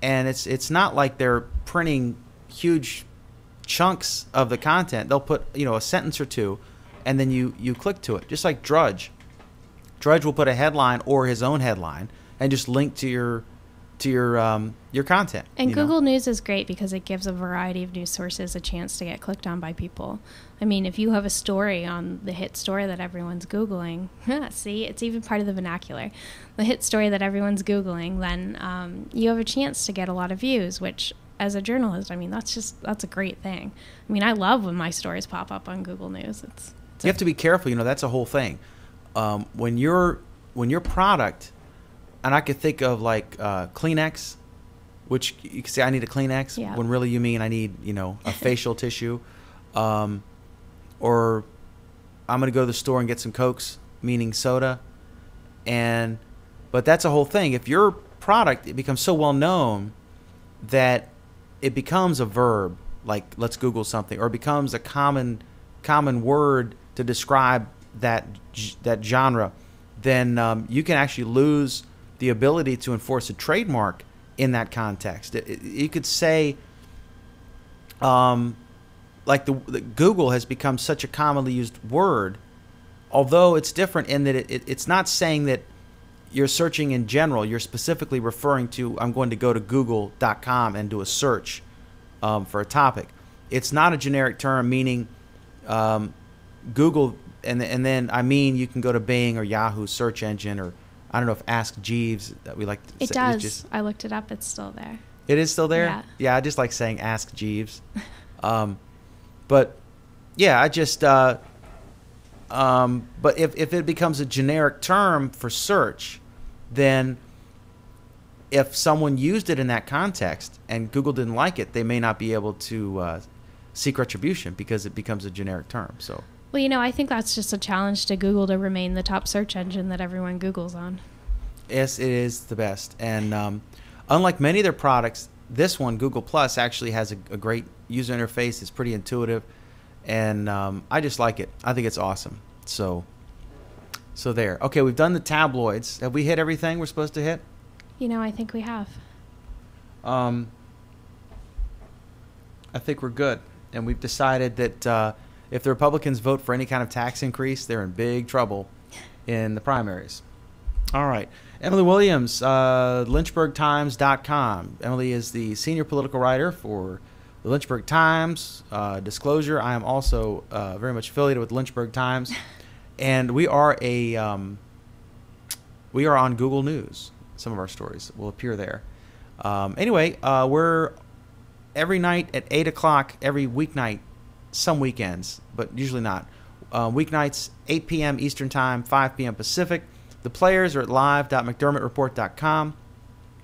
and it's not like they're printing huge chunks of the content. They'll put a sentence or two, and then you click to it. Just like Drudge. Drudge will put a headline or his own headline and just link to your content. And Google News is great because it gives a variety of news sources a chance to get clicked on by people. I mean, if you have a story on the hit story that everyone's Googling, see, it's even part of the vernacular, the hit story that everyone's Googling, then you have a chance to get a lot of views, which as a journalist, I mean, that's a great thing. I mean, I love when my stories pop up on Google News. You have to be careful, that's a whole thing. When your product, and I could think of like Kleenex, which you can say I need a Kleenex, when really you mean I need a facial tissue, or I'm going to go to the store and get some Cokes, meaning soda, but that's a whole thing. If your product, it becomes so well known that it becomes a verb, like let's Google something, or it becomes a common word to describe that genre, then you can actually lose the ability to enforce a trademark in that context. You could say, like the Google has become such a commonly used word, although it's different in that it's not saying that you're searching in general. You're specifically referring to, I'm going to go to google.com and do a search for a topic. It's not a generic term meaning Google, and then you can go to Bing or Yahoo search engine, or I don't know if Ask Jeeves that we like to say. It does. I looked it up. It's still there. It is still there? Yeah. Yeah, I just like saying Ask Jeeves. But yeah, I just but if it becomes a generic term for search, then if someone used it in that context and Google didn't like it, they may not be able to seek retribution because it becomes a generic term. So. Well, I think that's just a challenge to Google to remain the top search engine that everyone Googles on. Yes, it is the best. And unlike many of their products, this one, Google Plus, actually has a great user interface. It's pretty intuitive. And I just like it. I think it's awesome. So there. Okay, we've done the tabloids. Have we hit everything we're supposed to hit? I think we have. I think we're good. And we've decided that if the Republicans vote for any kind of tax increase, they're in big trouble in the primaries. All right. Emily Williams, lynchburgtimes.com. Emily is the senior political writer for the Lynchburg Times. Disclosure, I am also very much affiliated with Lynchburg Times. And we are on Google News. Some of our stories will appear there. Anyway, we're every night at 8 o'clock, every weeknight, some weekends, but usually not. Weeknights, 8 p.m. Eastern Time, 5 p.m. Pacific. The players are at live.mcdermottreport.com.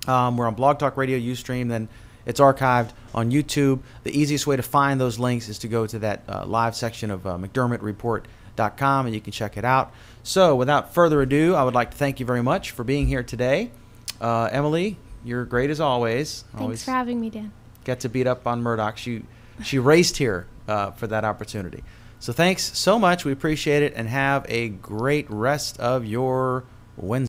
We're on Blog Talk Radio, Ustream, then it's archived on YouTube. The easiest way to find those links is to go to that live section of McDermottReport.com, and you can check it out. So without further ado, I would like to thank you very much for being here today. Emily, you're great as always. Thanks for having me, Dan. Get to beat up on Murdoch. She raced here for that opportunity. So thanks so much. We appreciate it, and have a great rest of your Wednesday.